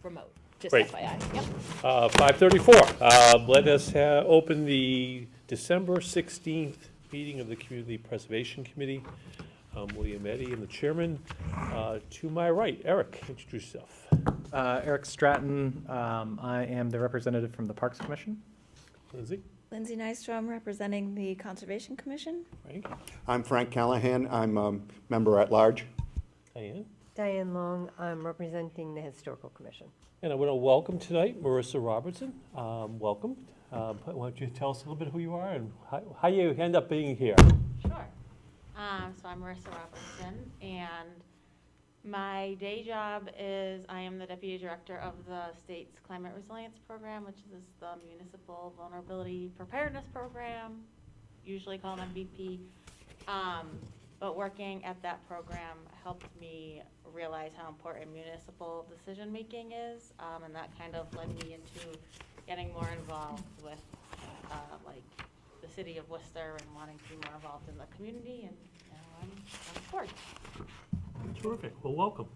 remote, just Great. FYI. Yep. 5:34. Let us open the December 16th meeting of the Community Preservation Committee. William Eddy, I'm the chairman. To my right, Eric, introduce yourself. Eric Stratton. I am the representative from the Parks Commission. Lindsay? Lindsay Nystrom, representing the Conservation Commission. Frank? I'm Frank Callahan. I'm a member at large. Diane? Diane Long, I'm representing the Historical Commission. And I want to welcome tonight Marissa Robertson. Welcome. Why don't you tell us a little bit who you are and how you end up being here? Sure. So I'm Marissa Robertson, and my day job is I am the Deputy Director of the state's Climate Resilience Program, which is the Municipal Vulnerability Preparedness Program, usually called MVP. But working at that program helped me realize how important municipal decision-making is, and that kind of led me into getting more involved with like the city of Worcester and wanting to be more involved in the community, and now I'm on the board. Terrific. Well, welcome.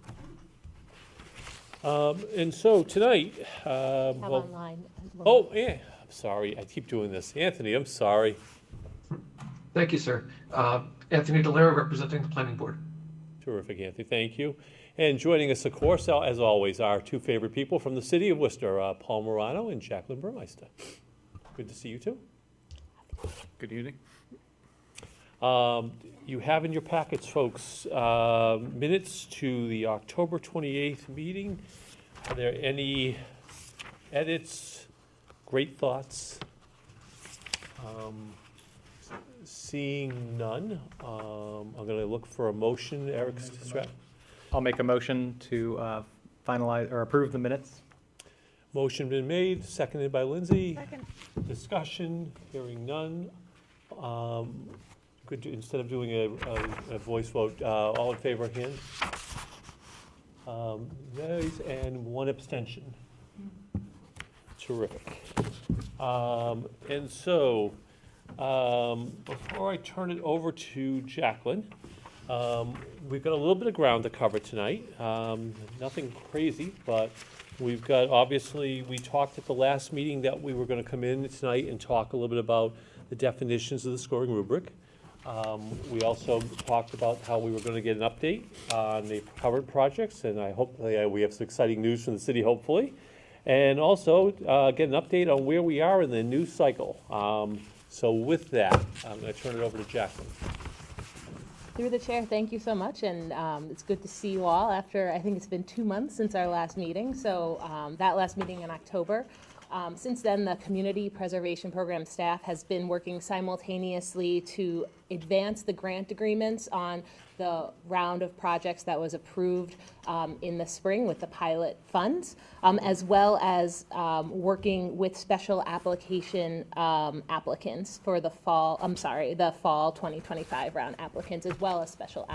And so tonight, Have online. oh, yeah, I'm sorry. I keep doing this. Anthony, I'm sorry. Thank you, sir. Anthony DeLera, representing the Planning Board. Terrific, Anthony. Thank you. And joining us, of course, as always, our two favorite people from the city of Worcester, Paul Morano and Jacqueline Burmeister. Good to see you two. Good evening. You have in your packets, folks, minutes to the October 28th meeting. Are there any edits, great thoughts? Seeing none, I'm going to look for a motion. Eric Stratton. I'll make a motion to finalize or approve the minutes. Motion been made, seconded by Lindsay. Second. Discussion, hearing none. Instead of doing a voice vote, all in favor, hand? Nays and one abstention. Terrific. And so, before I turn it over to Jacqueline, we've got a little bit of ground to cover tonight. Nothing crazy, but we've got, obviously, we talked at the last meeting that we were going to come in tonight and talk a little bit about the definitions of the scoring rubric. We also talked about how we were going to get an update on the current projects, and I hope we have some exciting news from the city, hopefully. And also get an update on where we are in the new cycle. So with that, I'm going to turn it over to Jacqueline. Through the chair, thank you so much, and it's good to see you all after, I think it's been 2 months since our last meeting, so that last meeting in October. Since then, the Community Preservation Program staff has been working simultaneously to advance the grant agreements on the round of projects that was approved in the spring with the pilot funds, as well as working with special application applicants for the fall 2025 round applicants, as well as special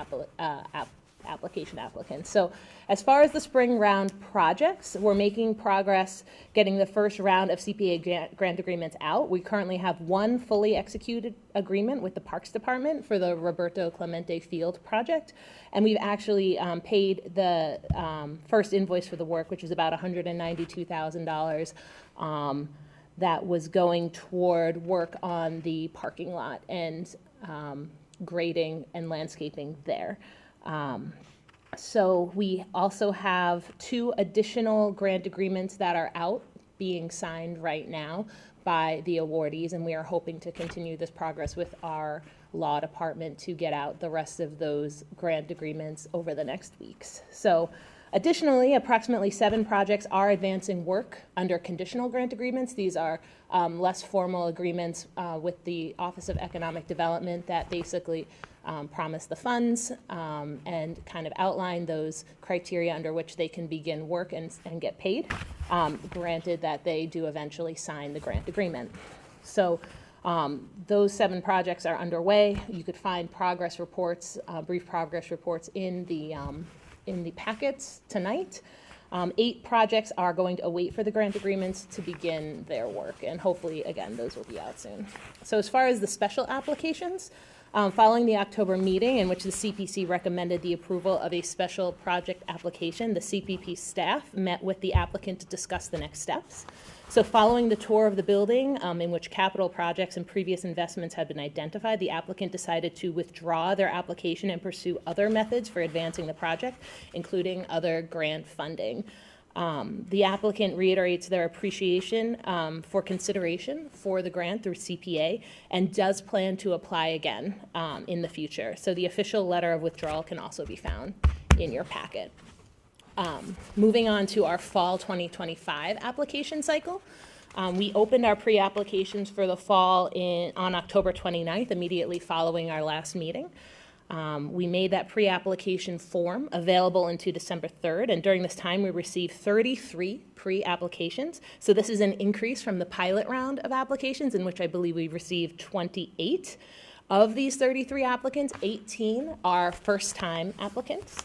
application applicants. So as far as the spring round projects, we're making progress getting the first round of CPA grant agreements out. We currently have one fully executed agreement with the Parks Department for the Roberto Clemente Field project, and we've actually paid the first invoice for the work, which is about $192,000 that was going toward work on the parking lot and grading and landscaping there. So we also have 2 additional grant agreements that are out being signed right now by the awardees, and we are hoping to continue this progress with our law department to get out the rest of those grant agreements over the next weeks. So additionally, approximately 7 projects are advancing work under conditional grant agreements. These are less formal agreements with the Office of Economic Development that basically promise the funds and kind of outline those criteria under which they can begin work and get paid, granted that they do eventually sign the grant agreement. So those 7 projects are underway. You could find progress reports, brief progress reports in the packets tonight. 8 projects are going to await for the grant agreements to begin their work, and hopefully, again, those will be out soon. So as far as the special applications, Following the October meeting in which the CPC recommended the approval of a special project application, the CPP staff met with the applicant to discuss the next steps. So following the tour of the building, in which capital projects and previous investments had been identified, the applicant decided to withdraw their application and pursue other methods for advancing the project, including other grant funding. The applicant reiterates their appreciation for consideration for the grant through CPA and does plan to apply again in the future. So the official letter of withdrawal can also be found in your packet. Moving on to our fall 2025 application cycle. We opened our pre-applications for the fall on October 29th, immediately following our last meeting. We made that pre-application form available into December 3rd, and during this time, we received 33 pre-applications. So this is an increase from the pilot round of applications, in which I believe we received 28. Of these 33 applicants, 18 are first-time applicants.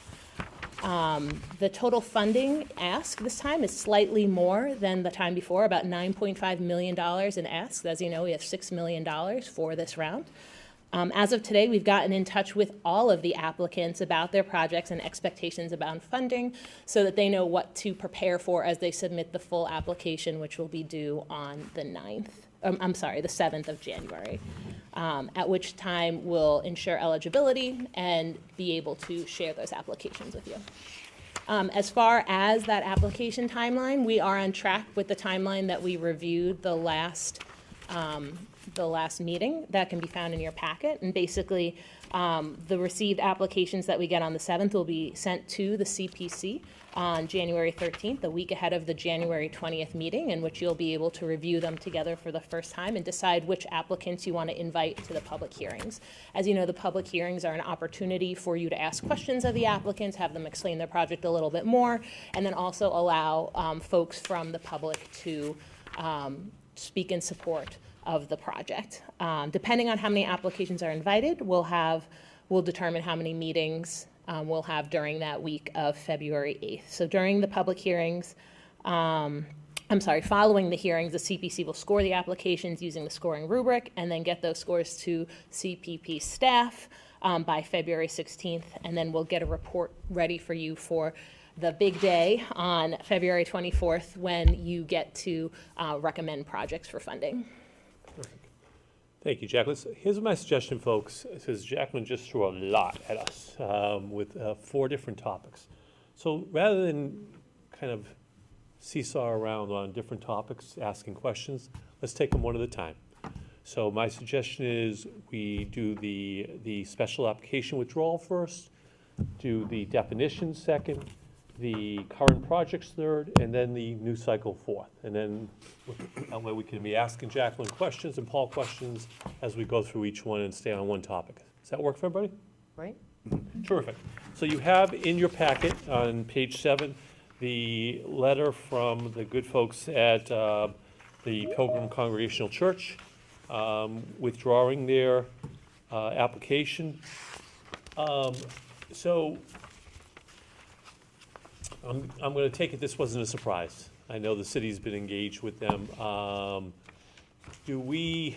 The total funding ask this time is slightly more than the time before, about $9.5 million in asks. As you know, we have $6 million for this round. As of today, we've gotten in touch with all of the applicants about their projects and expectations about funding so that they know what to prepare for as they submit the full application, which will be due on the 7th of January, at which time we'll ensure eligibility and be able to share those applications with you. As far as that application timeline, we are on track with the timeline that we reviewed the last meeting. That can be found in your packet. And basically, the received applications that we get on the 7th will be sent to the CPC on January 13th, a week ahead of the January 20th meeting, in which you'll be able to review them together for the first time and decide which applicants you want to invite to the public hearings. As you know, the public hearings are an opportunity for you to ask questions of the applicants, have them explain their project a little bit more, and then also allow folks from the public to speak in support of the project. Depending on how many applications are invited, we'll determine how many meetings we'll have during that week of February 8th. So during the public hearings, following the hearings, the CPC will score the applications using the scoring rubric and then get those scores to CPP staff by February 16th, and then we'll get a report ready for you for the big day on February 24th when you get to recommend projects for funding. Thank you, Jacqueline. So here's my suggestion, folks. It says Jacqueline just threw a lot at us with 4 different topics. So rather than kind of seesaw around on different topics, asking questions, let's take them one at a time. So my suggestion is we do the special application withdrawal first, do the definitions second, the current projects third, and then the new cycle fourth. And then that way we can be asking Jacqueline questions and Paul questions as we go through each one and stay on one topic. Does that work for everybody? Right? Terrific. So you have in your packet on page 7 the letter from the good folks at the Pilgrim Congregational Church withdrawing their application. So I'm going to take it this wasn't a surprise. I know the city's been engaged with them. Do we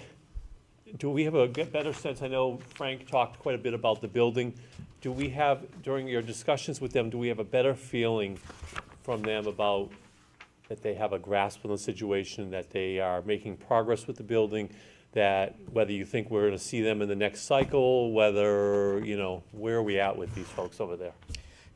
have a better sense? I know Frank talked quite a bit about the building. Do we have, during your discussions with them, do we have a better feeling from them about that they have a grasp on the situation, that they are making progress with the building, that whether you think we're going to see them in the next cycle, whether, where are we at with these folks over there?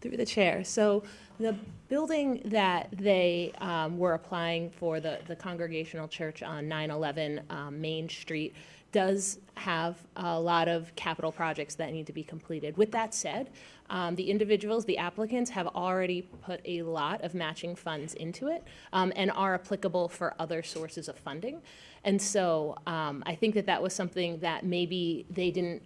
Through the chair. So the building that they were applying for, the Congregational Church on 911 Main Street, does have a lot of capital projects that need to be completed. With that said, the individuals, the applicants, have already put a lot of matching funds into it and are applicable for other sources of funding. And so I think that was something that maybe they didn't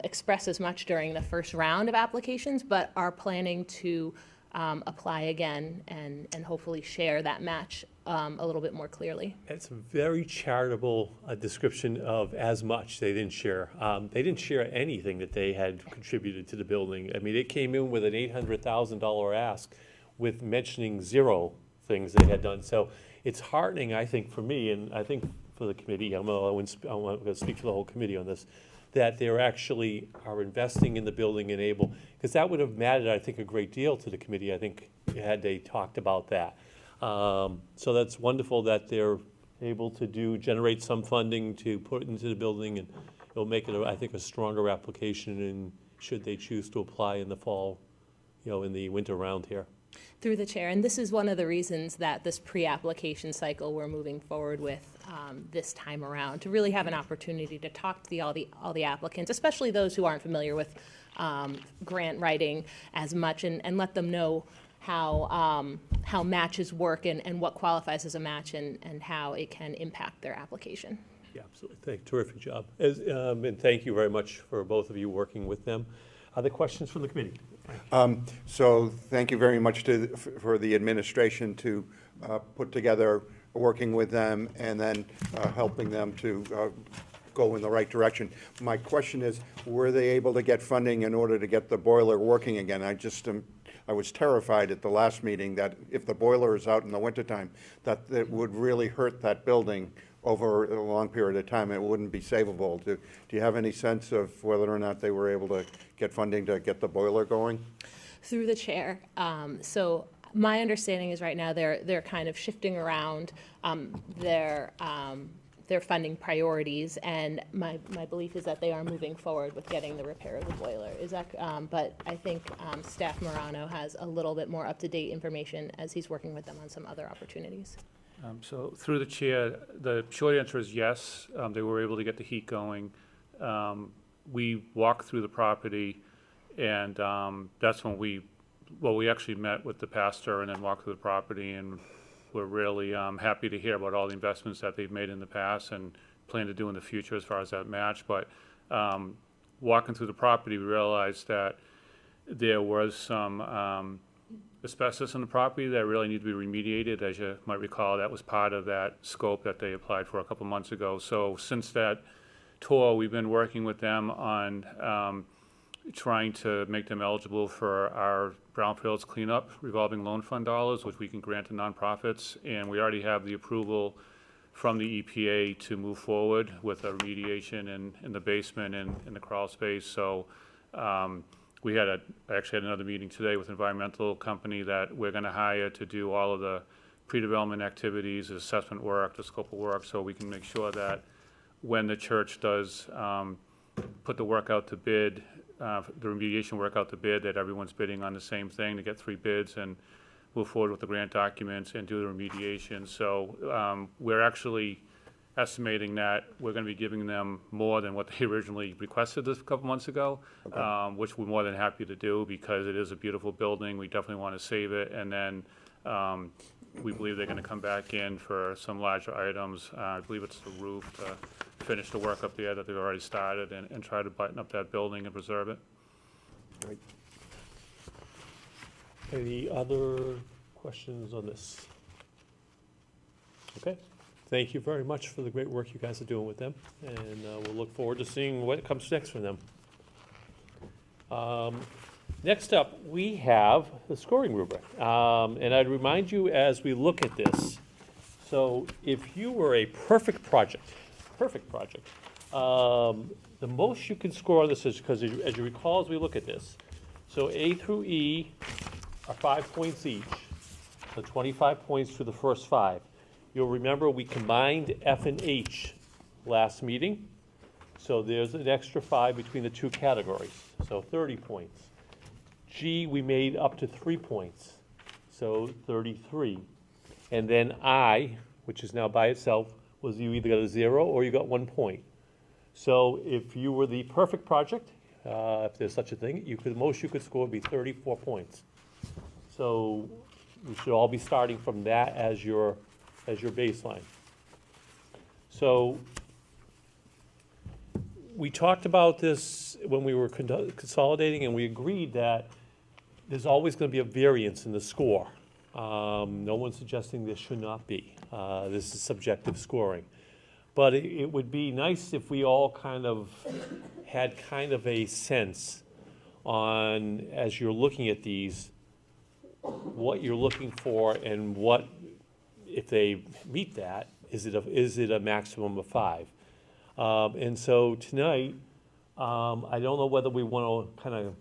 express as much during the first round of applications, but are planning to apply again and hopefully share that match a little bit more clearly. It's a very charitable description of as much they didn't share. They didn't share anything that they had contributed to the building. I mean, it came in with an $800,000 ask with mentioning 0 things they had done. So it's heartening, I think, for me, and I think for the committee. I'm going to speak for the whole committee on this, that they're actually are investing in the building and able, because that would have mattered, I think, a great deal to the committee, I think, had they talked about that. So that's wonderful that they're able to generate some funding to put into the building, and it'll make it, I think, a stronger application, and should they choose to apply in the fall, in the winter round here. Through the chair, and this is one of the reasons that this pre-application cycle we're moving forward with this time around, to really have an opportunity to talk to all the applicants, especially those who aren't familiar with grant writing as much, and let them know how matches work and what qualifies as a match and how it can impact their application. Yeah, absolutely. Terrific job. And thank you very much for both of you working with them. Other questions from the committee? So thank you very much for the administration to put together, working with them, and then helping them to go in the right direction. My question is, were they able to get funding in order to get the boiler working again? I was terrified at the last meeting that if the boiler is out in the wintertime, that it would really hurt that building over a long period of time. It wouldn't be savable. Do you have any sense of whether or not they were able to get funding to get the boiler going? Through the chair, so my understanding is right now they're kind of shifting around their funding priorities, and my belief is that they are moving forward with getting the repair of the boiler. Is that? But I think Staff Morano has a little bit more up-to-date information as he's working with them on some other opportunities. So through the chair, the short answer is yes. They were able to get the heat going. We walked through the property, and that's when we actually met with the pastor and then walked through the property, and we're really happy to hear about all the investments that they've made in the past and plan to do in the future as far as that match. But walking through the property, we realized that there was some asbestos in the property that really needed to be remediated. As you might recall, that was part of that scope that they applied for a couple months ago. So since that tour, we've been working with them on trying to make them eligible for our brownfields cleanup revolving loan fund dollars, which we can grant to nonprofits. And we already have the approval from the EPA to move forward with a remediation in the basement and in the crawl space. So we actually had another meeting today with an environmental company that we're going to hire to do all of the pre-development activities, the assessment work, the scope of work, so we can make sure that when the church does put the work out to bid, the remediation work out to bid, that everyone's bidding on the same thing to get 3 bids and move forward with the grant documents and do the remediation. So we're actually estimating that we're going to be giving them more than what they originally requested this a couple months ago, okay. Which we're more than happy to do because it is a beautiful building. We definitely want to save it. And then we believe they're going to come back in for some larger items. I believe it's the roof to finish the work up there that they've already started and try to button up that building and preserve it. Right. Any other questions on this? Okay. Thank you very much for the great work you guys are doing with them, and we'll look forward to seeing what comes next from them. Next up, we have the scoring rubric, and I'd remind you as we look at this, so if you were a perfect project, the most you can score on this is, because as you recall as we look at this, so A through E are 5 points each, so 25 points for the first 5. You'll remember we combined F and H last meeting, so there's an extra 5 between the 2 categories, so 30 points. G, we made up to 3 points, so 33. And then I, which is now by itself, was you either got a 0 or you got 1 point. So if you were the perfect project, if there's such a thing, the most you could score would be 34 points. So we should all be starting from that as your baseline. So we talked about this when we were consolidating, and we agreed that there's always going to be a variance in the score. No one's suggesting there should not be. This is subjective scoring. But it would be nice if we all kind of had kind of a sense on, as you're looking at these, what you're looking for and what, if they meet that, is it a maximum of 5? And so tonight, I don't know whether we want to kind of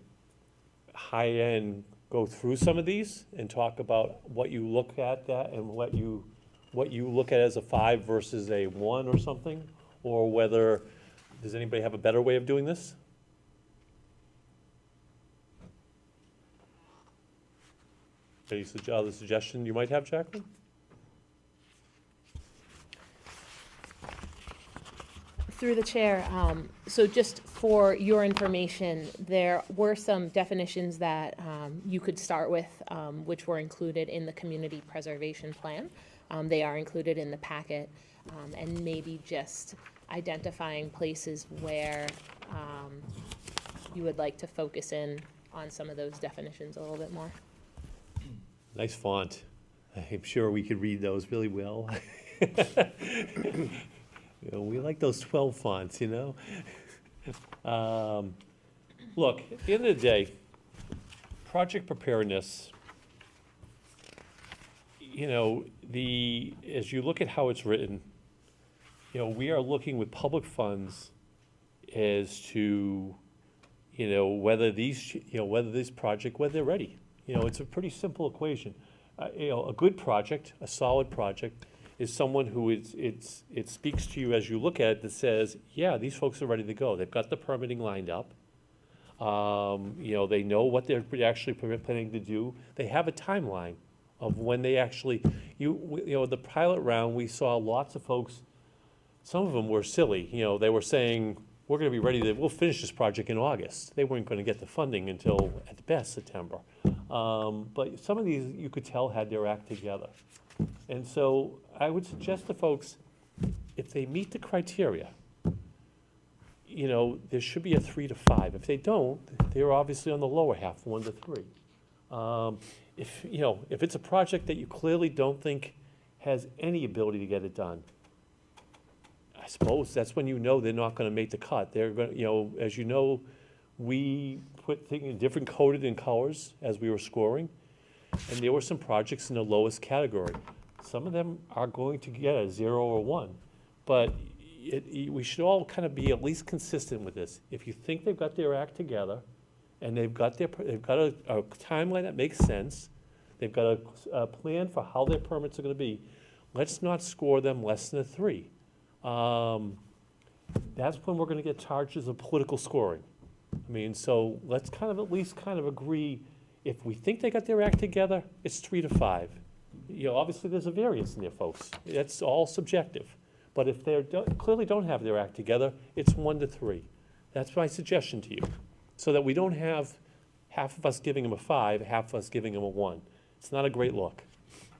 high-end go through some of these and talk about what you look at that and what you look at as a 5 versus a 1 or something, or whether, does anybody have a better way of doing this? Any other suggestion you might have, Jacqueline? Through the chair, so just for your information, there were some definitions that you could start with, which were included in the community preservation plan. They are included in the packet, and maybe just identifying places where you would like to focus in on some of those definitions a little bit more. Nice font. I'm sure we could read those really well. You know, we like those 12 fonts, you know? Look, at the end of the day, project preparedness, you know, as you look at how it's written, you know, we are looking with public funds as to, you know, whether this project, whether they're ready. You know, it's a pretty simple equation. You know, a good project, a solid project, is someone who it speaks to you as you look at it that says, yeah, these folks are ready to go. They've got the permitting lined up. You know, they know what they're actually planning to do. They have a timeline of when they actually, you know, the pilot round, we saw lots of folks, some of them were silly. You know, they were saying, we're gonna be ready we'll finish this project in August. They weren't gonna get the funding until, at the best, September. But some of these, you could tell, had their act together. And so I would suggest to folks, if they meet the criteria, you know, there should be a 3 to 5. If they don't, they're obviously on the lower half, 1 to 3. If it's a project that you clearly don't think has any ability to get it done, I suppose that's when you know they're not gonna make the cut. They're gonna, you know, as you know, we put things in different coded in colors as we were scoring, and there were some projects in the lowest category. Some of them are going to get a 0 or 1, but we should all kind of be at least consistent with this. If you think they've got their act together, and they've got a timeline that makes sense, they've got a plan for how their permits are gonna be, let's not score them less than a 3. That's when we're gonna get charges of political scoring. I mean, so let's kind of at least kind of agree, if we think they got their act together, it's 3 to 5. You know, obviously there's a variance in there, folks. That's all subjective. But if they clearly don't have their act together, it's 1 to 3. That's my suggestion to you, so that we don't have half of us giving them a 5, half of us giving them a 1. It's not a great look.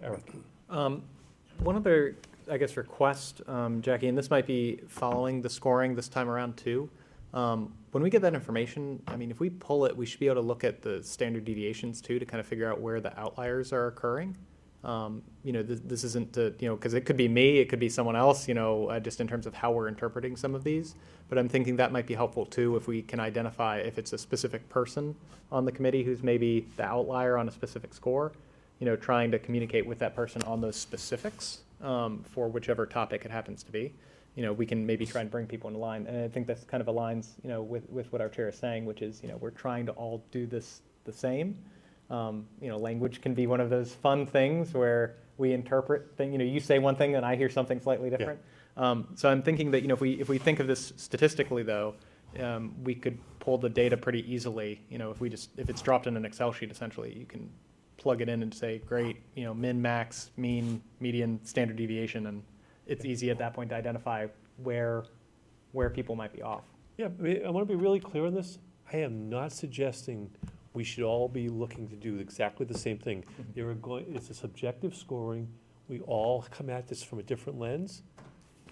Eric? One other, I guess, request, Jackie, and this might be following the scoring this time around too. When we get that information, I mean, if we pull it, we should be able to look at the standard deviations too, to kind of figure out where the outliers are occurring. You know, this isn't to, you know, because it could be me, it could be someone else, you know, just in terms of how we're interpreting some of these. But I'm thinking that might be helpful too, if we can identify if it's a specific person on the committee who's maybe the outlier on a specific score, you know, trying to communicate with that person on those specifics for whichever topic it happens to be. You know, we can maybe try and bring people in line. And I think that's kind of aligns, you know, with what our chair is saying, which is, you know, we're trying to all do this the same. You know, language can be one of those fun things where we interpret things, you know, you say one thing and I hear something slightly different. So I'm thinking that, you know, if we think of this statistically though, we could pull the data pretty easily. You know, if it's dropped in an Excel sheet, essentially, you can plug it in and say, great, you know, min, max, mean, median, standard deviation, and it's easy at that point to identify where people might be off. Yeah, I want to be really clear on this. I am not suggesting we should all be looking to do exactly the same thing. It's a subjective scoring. We all come at this from a different lens,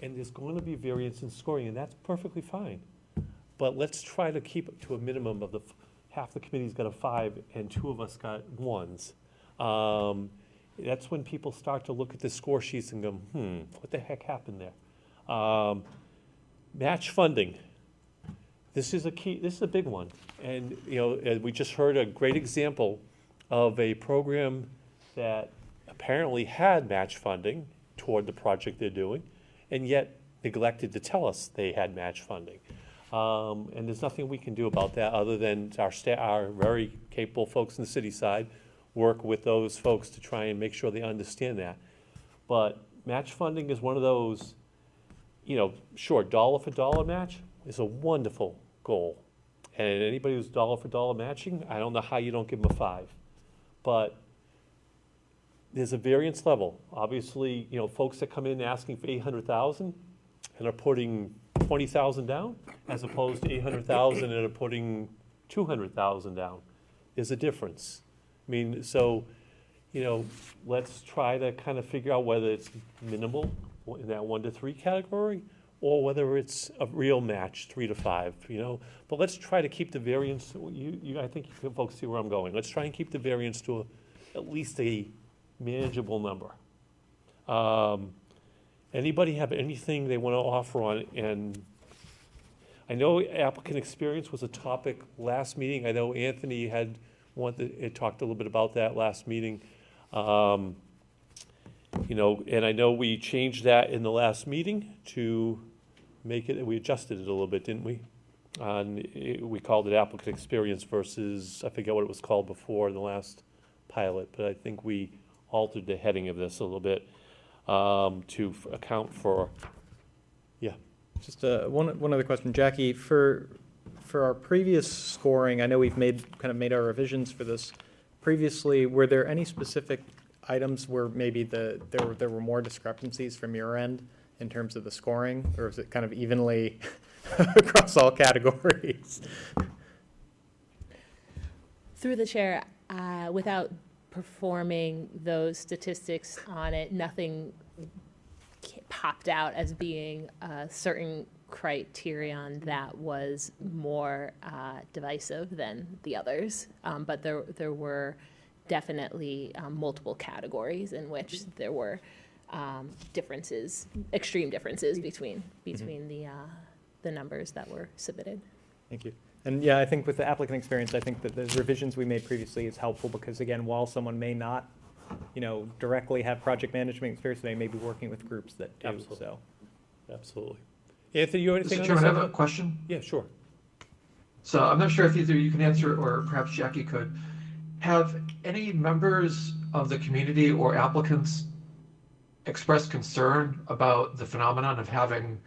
and there's going to be variance in scoring, and that's perfectly fine. But let's try to keep it to a minimum of half the committee's got a 5 and 2 of us got 1s. That's when people start to look at the score sheets and go, what the heck happened there? Match funding. This is a big one. And, you know, we just heard a great example of a program that apparently had match funding toward the project they're doing, and yet neglected to tell us they had match funding. And there's nothing we can do about that other than our very capable folks in the city side work with those folks to try and make sure they understand that. But match funding is one of those, sure, dollar for dollar match is a wonderful goal. And anybody who's dollar for dollar matching, I don't know how you don't give them a 5. But there's a variance level. Obviously, folks that come in asking for 800,000 and are putting 20,000 down, as opposed to 800,000 and are putting 200,000 down, there's a difference. I mean, so, let's try to kind of figure out whether it's minimal in that 1 to 3 category, or whether it's a real match, 3 to 5, But let's try to keep the variance, I think you folks see where I'm going. Let's try and keep the variance to at least a manageable number. Anybody have anything they want to offer on? And I know applicant experience was a topic last meeting. I know Anthony had talked a little bit about that last meeting. And I know we changed that in the last meeting to make it, we adjusted it a little bit, didn't we? We called it applicant experience versus, I forget what it was called before in the last pilot, but I think we altered the heading of this a little bit to account for, yeah. Just one other question, Jackie, for our previous scoring, I know we've made our revisions for this. Previously, were there any specific items where maybe there were more discrepancies from your end in terms of the scoring, or is it kind of evenly across all categories? Through the chair, without performing those statistics on it, nothing popped out as being a certain criterion that was more divisive than the others. But there were definitely multiple categories in which there were differences, extreme differences between the numbers that were submitted. Thank you. And yeah, I think with the applicant experience, I think that the revisions we made previously is helpful because, again, while someone may not, directly have project management experience, they may be working with groups that do. Absolutely. So, Absolutely. Anthony, you have anything Mr. on Chairman, this? I have a question. Yeah, sure. So I'm not sure if either you can answer or perhaps Jackie could. Have any members of the community or applicants expressed concern about the phenomenon of having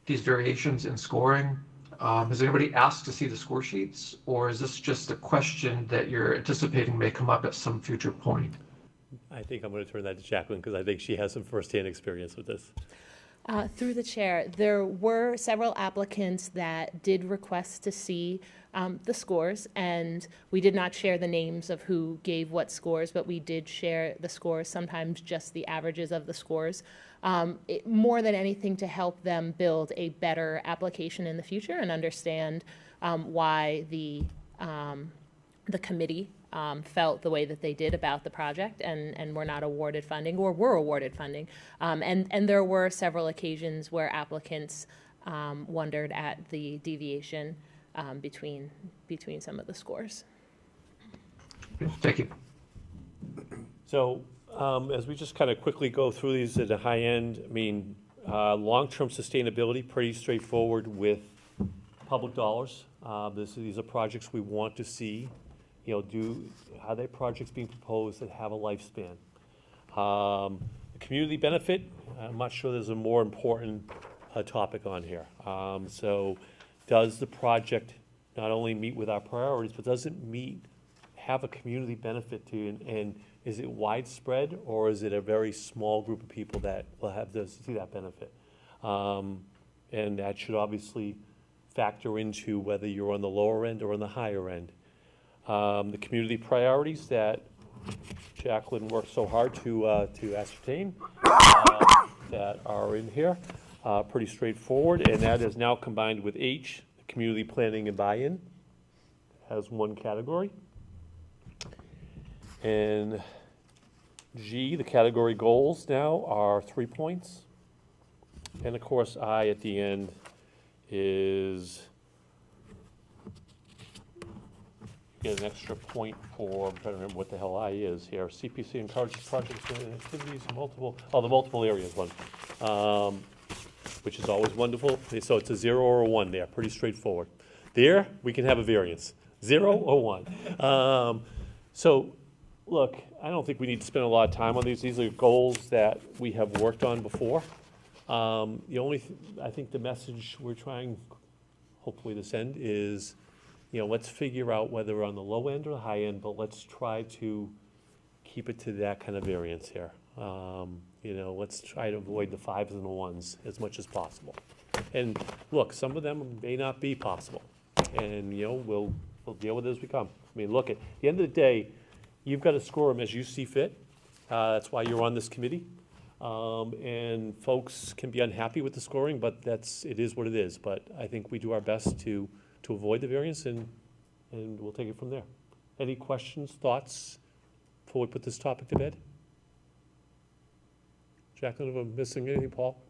these variations in scoring? Has anybody asked to see the score sheets, or is this just a question that you're anticipating may come up at some future point? I think I'm going to turn that to Jacqueline because I think she has some firsthand experience with this. Through the chair, there were several applicants that did request to see the scores, and we did not share the names of who gave what scores, but we did share the scores, sometimes just the averages of the scores, more than anything to help them build a better application in the future and understand why the committee felt the way that they did about the project and were not awarded funding or were awarded funding. And there were several occasions where applicants wondered at the deviation between some of the scores. Thank you. So as we just kind of quickly go through these at a high end, long-term sustainability, pretty straightforward with public dollars. These are projects we want to see. Are they projects being proposed that have a lifespan? The community benefit, I'm not sure there's a more important topic on here. So does the project not only meet with our priorities, but does it have a community benefit to it? And is it widespread, or is it a very small group of people that will have to see that benefit? And that should obviously factor into whether you're on the lower end or on the higher end. The community priorities that Jacqueline worked so hard to ascertain that are in here, pretty straightforward, and that is now combined with H, community planning and buy-in, as one category. And G, the category goals now are 3 points. And of course, I at the end is get an extra point for, I'm trying to remember what the hell I is here. CPC encourages projects and activities in the multiple areas one. which is always wonderful. So it's a 0 or a 1 there, pretty straightforward. There, we can have a variance, 0 or 1. So, look, I don't think we need to spend a lot of time on these. These are goals that we have worked on before. The only, I think the message we're trying, hopefully to send is, let's figure out whether we're on the low end or the high end, but let's try to keep it to that kind of variance here. Let's try to avoid the 5s and the 1s as much as possible. And look, some of them may not be possible, and, we'll deal with it as we come. I mean, look, at the end of the day, you've got to score them as you see fit. That's why you're on this committee. And folks can be unhappy with the scoring, but it is what it is. But I think we do our best to avoid the variance, and we'll take it from there. Any questions, thoughts before we put this topic to bed? Jacqueline, if I'm missing anything, Paul?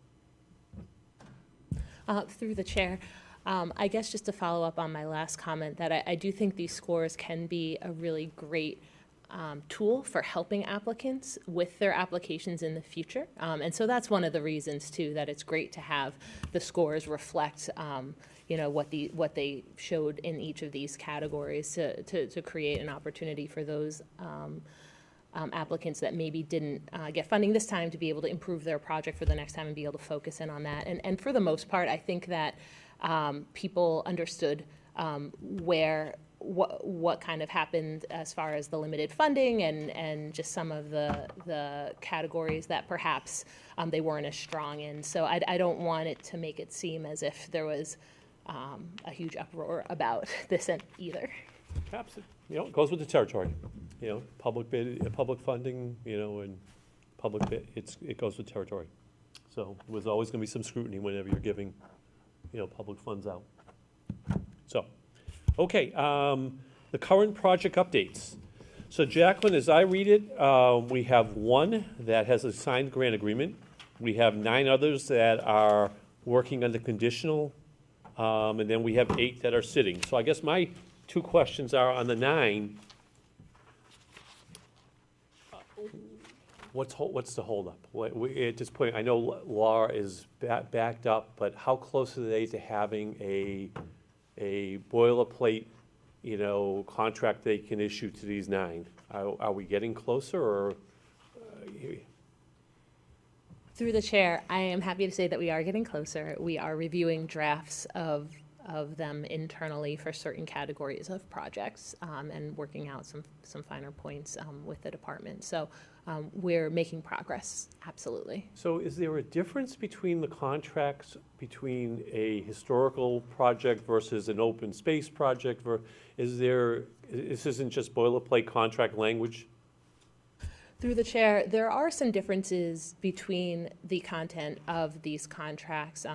Through the chair, I guess just to follow up on my last comment, that I do think these scores can be a really great tool for helping applicants with their applications in the future. And so that's one of the reasons, too, that it's great to have the scores reflect what they showed in each of these categories to create an opportunity for those applicants that maybe didn't get funding this time to be able to improve their project for the next time and be able to focus in on that. And for the most part, I think that people understood what kind of happened as far as the limited funding and just some of the categories that perhaps they weren't as strong in. So I don't want it to make it seem as if there was a huge uproar about this either. Absolutely. It goes with the territory. Public bid, public funding, and public bid, it goes with territory. So there's always going to be some scrutiny whenever you're giving, public funds out. So, okay, the current project updates. So Jacqueline, as I read it, we have 1 that has a signed grant agreement. We have 9 others that are working under conditional, and then we have 8 that are sitting. So I guess my 2 questions are on the 9. What's the holdup? At this point, I know Laura is backed up, but how close are they to having a boilerplate, contract they can issue to these 9? Are we getting closer, or? Through the chair, I am happy to say that we are getting closer. We are reviewing drafts of them internally for certain categories of projects and working out some finer points with the department. So we're making progress, absolutely. So is there a difference between the contracts between a historical project versus an open space project? This isn't just boilerplate contract language? Through the chair, there are some differences between the content of these contracts.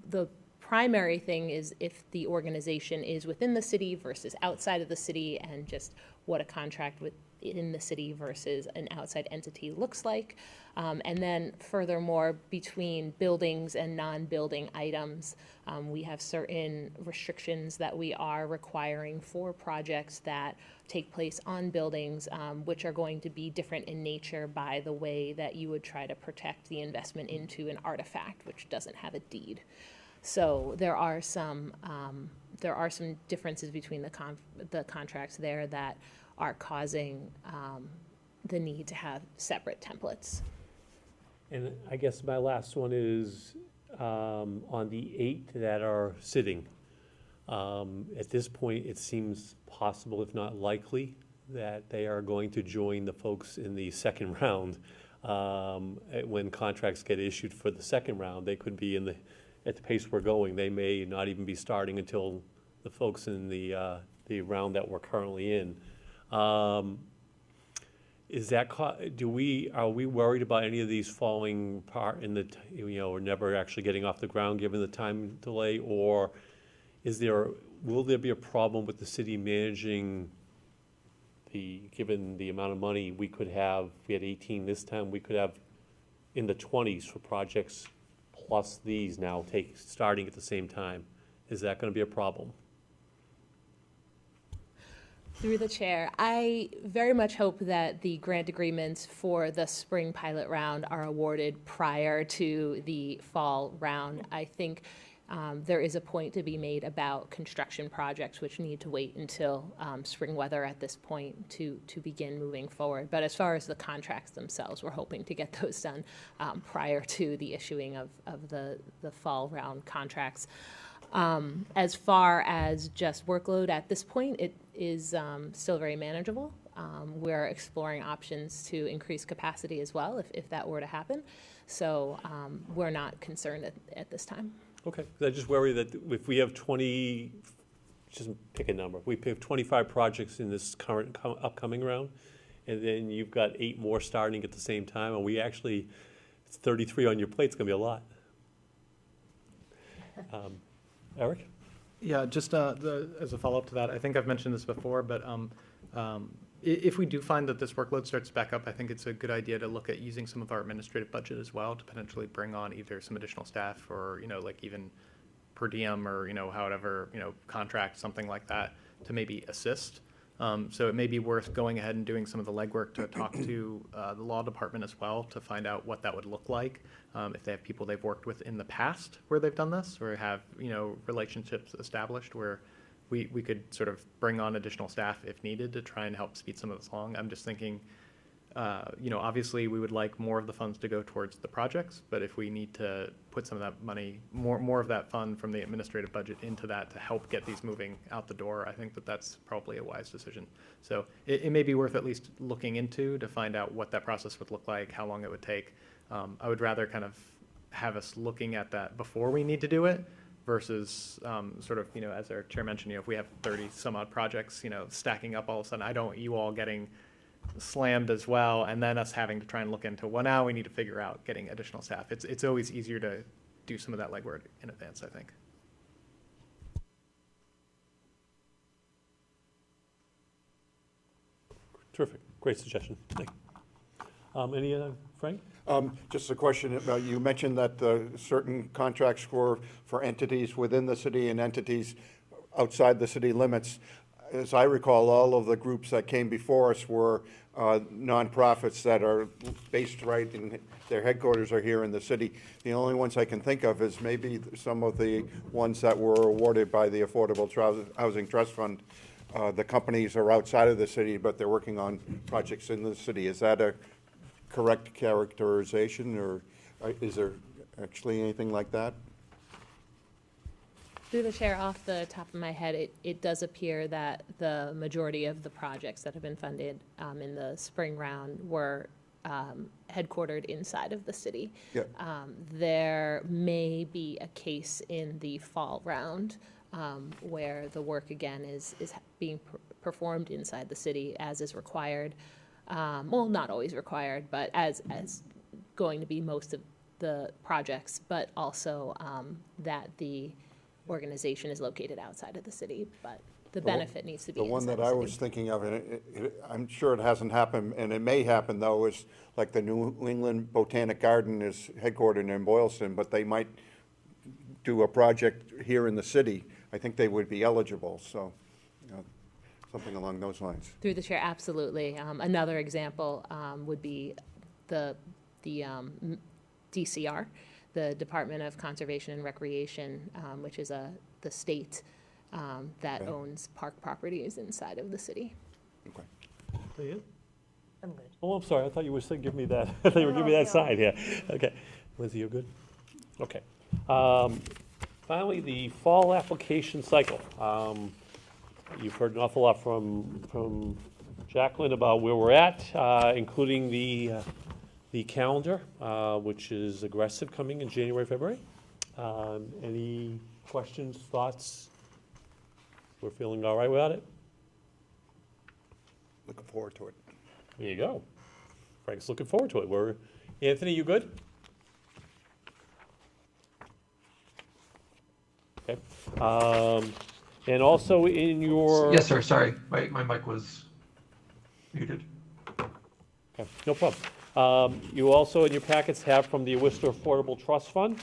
The primary thing is if the organization is within the city versus outside of the city, and just what a contract within the city versus an outside entity looks like. And then furthermore, between buildings and non-building items, we have certain restrictions that we are requiring for projects that take place on buildings, which are going to be different in nature by the way that you would try to protect the investment into an artifact which doesn't have a deed. So there are some differences between the contracts there that are causing the need to have separate templates. And I guess my last one is on the 8 that are sitting. At this point, it seems possible, if not likely, that they are going to join the folks in the second round. When contracts get issued for the second round, they could be at the pace we're going. They may not even be starting until the folks in the round that we're currently in. Are we worried about any of these falling apart or never actually getting off the ground given the time delay? Or will there be a problem with the city managing given the amount of money we could have? We had 18 this time, we could have in the 20s for projects plus these now starting at the same time. Is that going to be a problem? Through the chair, I very much hope that the grant agreements for the spring pilot round are awarded prior to the fall round. I think there is a point to be made about construction projects which need to wait until spring weather at this point to begin moving forward. But as far as the contracts themselves, we're hoping to get those done prior to the issuing of the fall round contracts. As far as just workload at this point, it is still very manageable. We're exploring options to increase capacity as well if that were to happen. So we're not concerned at this time. Okay, 'cause I just worry that if we have 20, just pick a number, we have 25 projects in this current upcoming round, and then you've got 8 more starting at the same time, and it's 33 on your plate, it's gonna be a lot. Eric? Yeah, just as a follow-up to that, I think I've mentioned this before, but if we do find that this workload starts back up, I think it's a good idea to look at using some of our administrative budget as well to potentially bring on either some additional staff or, like even per diem or, however, contract, something like that to maybe assist. So it may be worth going ahead and doing some of the legwork to talk to the law department as well to find out what that would look like. If they have people they've worked with in the past where they've done this or have, relationships established where we could sort of bring on additional staff if needed to try and help speed some of this along. I'm just thinking, obviously we would like more of the funds to go towards the projects, but if we need to put some of that money, more of that fund from the administrative budget into that to help get these moving out the door, I think that's probably a wise decision. So it may be worth at least looking into to find out what that process would look like, how long it would take. I would rather kind of have us looking at that before we need to do it versus sort of, as our chair mentioned, if we have 30 some odd projects, stacking up all of a sudden, I don't want you all getting slammed as well, and then us having to try and look into, well, now we need to figure out getting additional staff. It's always easier to do some of that legwork in advance, I think. Terrific, great suggestion. Thank you. Any other, Frank? Just a question about, you mentioned that certain contracts were for entities within the city and entities outside the city limits. As I recall, all of the groups that came before us were nonprofits that are based right in, their headquarters are here in the city. The only ones I can think of is maybe some of the ones that were awarded by the Affordable Housing Trust Fund. The companies are outside of the city, but they're working on projects in the city. Is that a correct characterization, or is there actually anything like that? Through the chair, off the top of my head, it does appear that the majority of the projects that have been funded in the spring round were headquartered inside of the city. Yeah. There may be a case in the fall round where the work again is being performed inside the city as is required. Well, not always required, but as going to be most of the projects, but also that the organization is located outside of the city, but the benefit needs to be The one inside that the I city. was thinking of, and I'm sure it hasn't happened, and it may happen though, is like the New England Botanic Garden is headquartered in Boylston, but they might do a project here in the city. I think they would be eligible, so, something along those lines. Through the chair, absolutely. Another example would be the DCR, the Department of Conservation and Recreation, which is the state that Okay. owns park properties inside of the city. Okay. Leah? I'm good. Oh, I'm sorry, I thought you were saying, give me that, I thought you were giving me that side here. Okay. Lindsay, you're good? Okay. Finally, the fall application cycle. You've heard an awful lot from Jacqueline about where we're at, including the calendar, which is aggressive coming in January, February. Any questions, thoughts? We're feeling all right without it? Looking forward to it. There you go. Frank's looking forward to it. Anthony, you good? Okay. And also in your... Yes, sir, sorry, my mic was muted. Okay, no problem. You also in your packets have from the Worcester Affordable Trust Fund,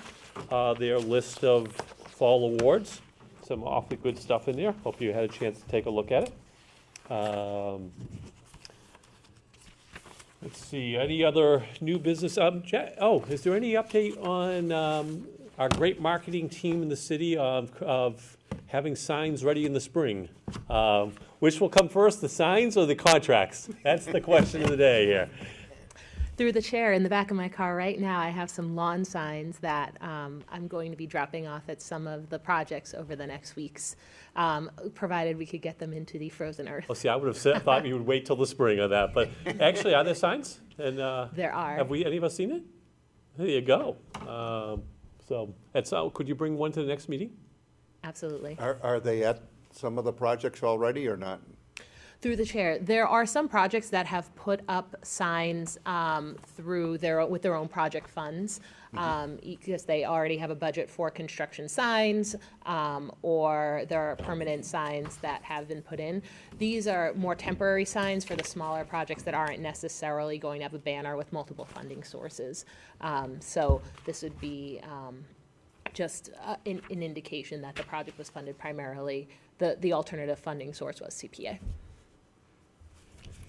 their list of fall awards. Some awfully good stuff in there. Hope you had a chance to take a look at it. Let's see, any other new business? Is there any update on our great marketing team in the city of having signs ready in the spring? Which will come first, the signs or the contracts? That's the question of the day here. Through the chair, in the back of my car right now, I have some lawn signs that I'm going to be dropping off at some of the projects over the next weeks, provided we could get them into the frozen earth. Well, see, I would have thought you would wait till the spring on that, but actually, are there signs? And There are. have any of us seen it? There you go. Could you bring one to the next meeting? Absolutely. Are they at some of the projects already or not? Through the chair, there are some projects that have put up signs with their own project funds, because they already have a budget for construction signs, or there are permanent signs that have been put in. These are more temporary signs for the smaller projects that aren't necessarily going to have a banner with multiple funding sources. So this would be just an indication that the project was funded primarily, the alternative funding source was CPA.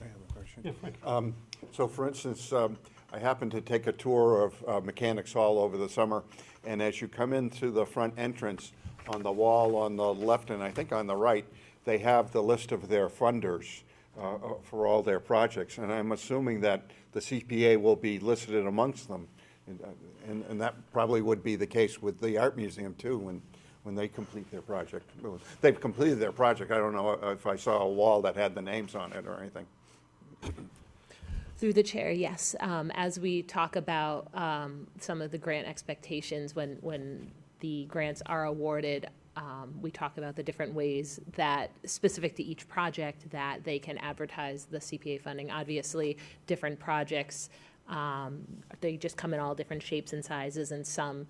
I have a question. Yeah, Frank. So for instance, I happened to take a tour of Mechanics Hall over the summer, and as you come into the front entrance, on the wall on the left and I think on the right, they have the list of their funders for all their projects, and I'm assuming that the CPA will be listed amongst them. And that probably would be the case with the Art Museum too, when they complete their project. They've completed their project. I don't know if I saw a wall that had the names on it or anything. Through the chair, yes. As we talk about some of the grant expectations, when the grants are awarded, we talk about the different ways that, specific to each project, that they can advertise the CPA funding. Obviously, different projects, they just come in all different shapes and sizes, and some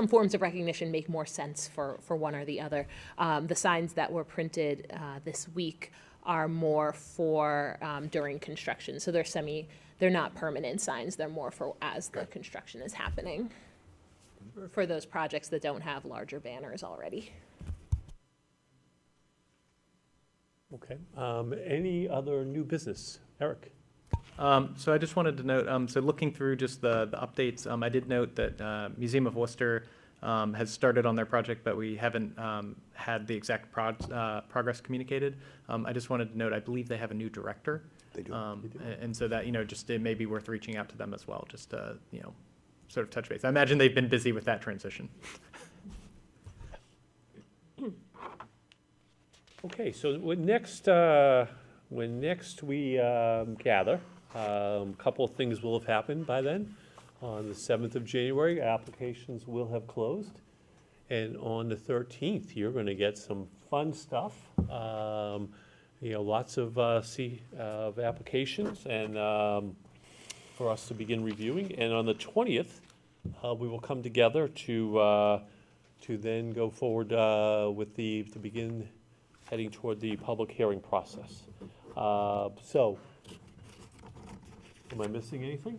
forms of recognition make more sense for one or the other. The signs that were printed this week are more for during construction. So they're not permanent signs. They're more for as the construction is happening, for those projects that don't have larger banners already. Okay. Any other new business? Eric? So I just wanted to note, so looking through just the updates, I did note that Museum of Worcester has started on their project, but we haven't had the exact progress communicated. I just wanted to note, I believe they have a new director. They do. And so that, just it may be worth reaching out to them as well, just to, sort of touch base. I imagine they've been busy with that transition. Okay, so when next we gather, a couple of things will have happened by then. On the 7th of January, applications will have closed. And on the 13th, you're going to get some fun stuff. Lots of applications and for us to begin reviewing. And on the 20th, we will come together to then go forward to begin heading toward the public hearing process. So, am I missing anything?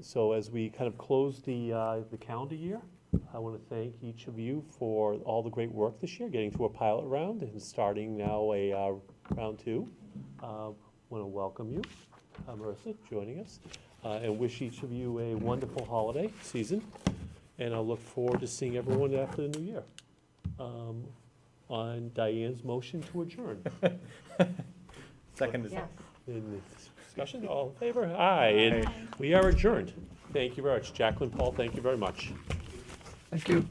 So as we kind of close the calendar year, I want to thank each of you for all the great work this year, getting to a pilot round and starting now a round 2. Want to welcome you, Marissa, joining us, and wish each of you a wonderful holiday season. And I'll look forward to seeing everyone after the new year. On Diane's motion to adjourn. Second is. Yes. In this discussion, all in favor? Aye. And we are adjourned. Thank you very much. Jacqueline, Paul, thank you very much. Thank you.